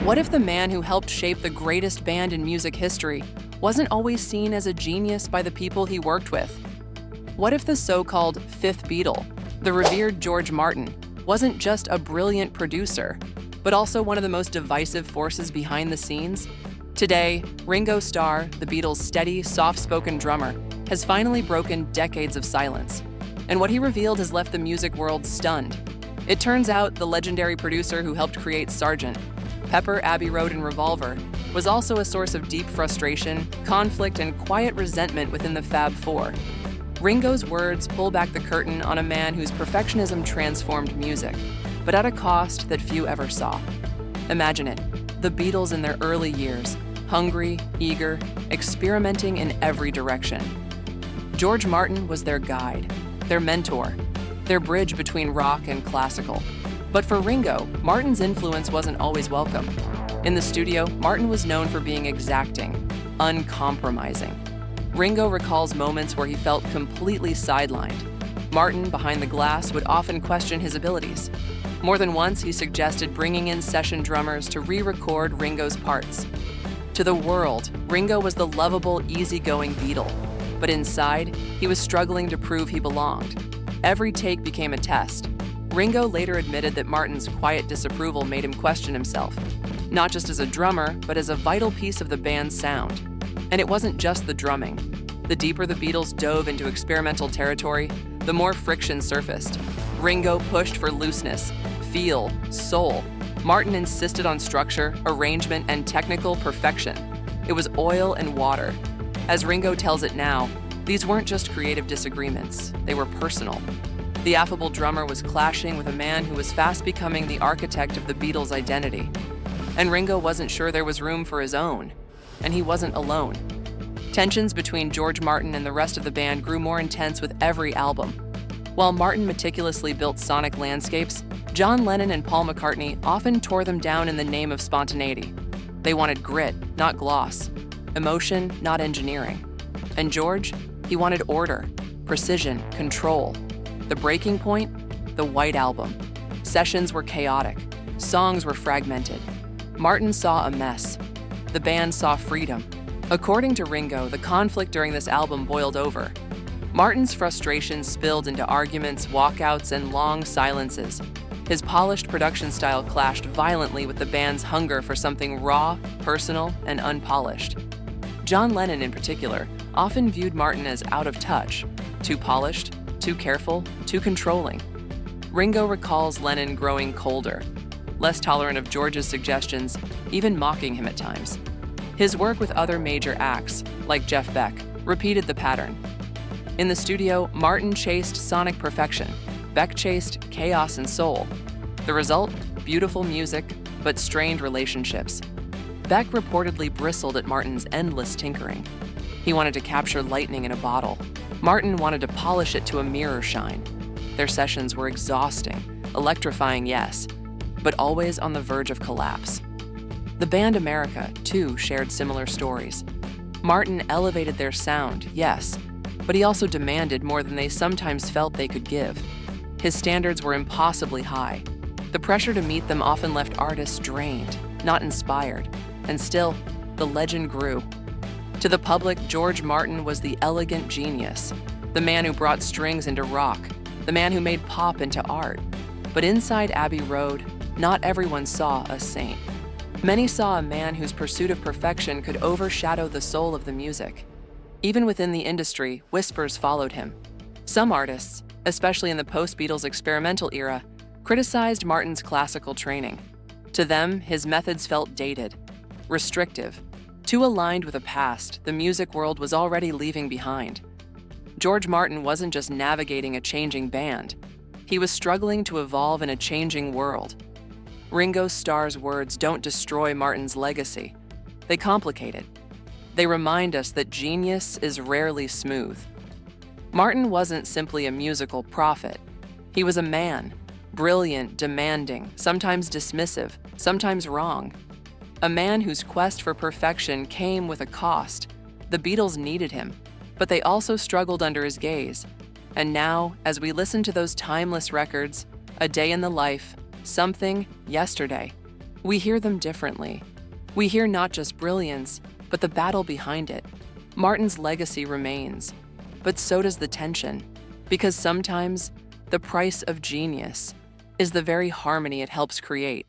What if the man who helped shape the greatest band in music history wasn't always seen as a genius by the people he worked with? What if the so-called fifth Beatle, the revered George Martin, wasn't just a brilliant producer, but also one of the most divisive forces behind the scenes? Today, Ringo Starr, the Beatles' steady, soft-spoken drummer, has finally broken decades of silence. And what he revealed has left the music world stunned. It turns out the legendary producer who helped create Sgt. Pepper, Abbey Road, and Revolver was also a source of deep frustration, conflict, and quiet resentment within the Fab Four. Ringo's words pull back the curtain on a man whose perfectionism transformed music, but at a cost that few ever saw. Imagine it, the Beatles in their early years, hungry, eager, experimenting in every direction. George Martin was their guide, their mentor, their bridge between rock and classical. But for Ringo, Martin's influence wasn't always welcome. In the studio, Martin was known for being exacting, uncompromising. Ringo recalls moments where he felt completely sidelined. Martin, behind the glass, would often question his abilities. More than once, he suggested bringing in session drummers to re-record Ringo's parts. To the world, Ringo was the lovable, easygoing Beatle. But inside, he was struggling to prove he belonged. Every take became a test. Ringo later admitted that Martin's quiet disapproval made him question himself, not just as a drummer, but as a vital piece of the band's sound. And it wasn't just the drumming. The deeper the Beatles dove into experimental territory, the more friction surfaced. Ringo pushed for looseness, feel, soul. Martin insisted on structure, arrangement, and technical perfection. It was oil and water. As Ringo tells it now, these weren't just creative disagreements, they were personal. The affable drummer was clashing with a man who was fast becoming the architect of the Beatles' identity. And Ringo wasn't sure there was room for his own. And he wasn't alone. Tensions between George Martin and the rest of the band grew more intense with every album. While Martin meticulously built sonic landscapes, John Lennon and Paul McCartney often tore them down in the name of spontaneity. They wanted grit, not gloss, emotion, not engineering. And George, he wanted order, precision, control. The breaking point? The White Album. Sessions were chaotic. Songs were fragmented. Martin saw a mess. The band saw freedom. According to Ringo, the conflict during this album boiled over. Martin's frustration spilled into arguments, walkouts, and long silences. His polished production style clashed violently with the band's hunger for something raw, personal, and unpolished. John Lennon, in particular, often viewed Martin as out of touch, too polished, too careful, too controlling. Ringo recalls Lennon growing colder, less tolerant of George's suggestions, even mocking him at times. His work with other major acts, like Jeff Beck, repeated the pattern. In the studio, Martin chased sonic perfection. Beck chased chaos and soul. The result? Beautiful music, but strained relationships. Beck reportedly bristled at Martin's endless tinkering. He wanted to capture lightning in a bottle. Martin wanted to polish it to a mirror shine. Their sessions were exhausting, electrifying, yes, but always on the verge of collapse. The band America, too, shared similar stories. Martin elevated their sound, yes, but he also demanded more than they sometimes felt they could give. His standards were impossibly high. The pressure to meet them often left artists drained, not inspired, and still, the legend grew. To the public, George Martin was the elegant genius, the man who brought strings into rock, the man who made pop into art. But inside Abbey Road, not everyone saw a saint. Many saw a man whose pursuit of perfection could overshadow the soul of the music. Even within the industry, whispers followed him. Some artists, especially in the post-Beatles experimental era, criticized Martin's classical training. To them, his methods felt dated, restrictive, too aligned with a past the music world was already leaving behind. George Martin wasn't just navigating a changing band. He was struggling to evolve in a changing world. Ringo Starr's words don't destroy Martin's legacy. They complicate it. They remind us that genius is rarely smooth. Martin wasn't simply a musical prophet. He was a man, brilliant, demanding, sometimes dismissive, sometimes wrong. A man whose quest for perfection came with a cost. The Beatles needed him, but they also struggled under his gaze. And now, as we listen to those timeless records, A Day in the Life, Something, Yesterday, we hear them differently. We hear not just brilliance, but the battle behind it. Martin's legacy remains, but so does the tension, because sometimes the price of genius is the very harmony it helps create.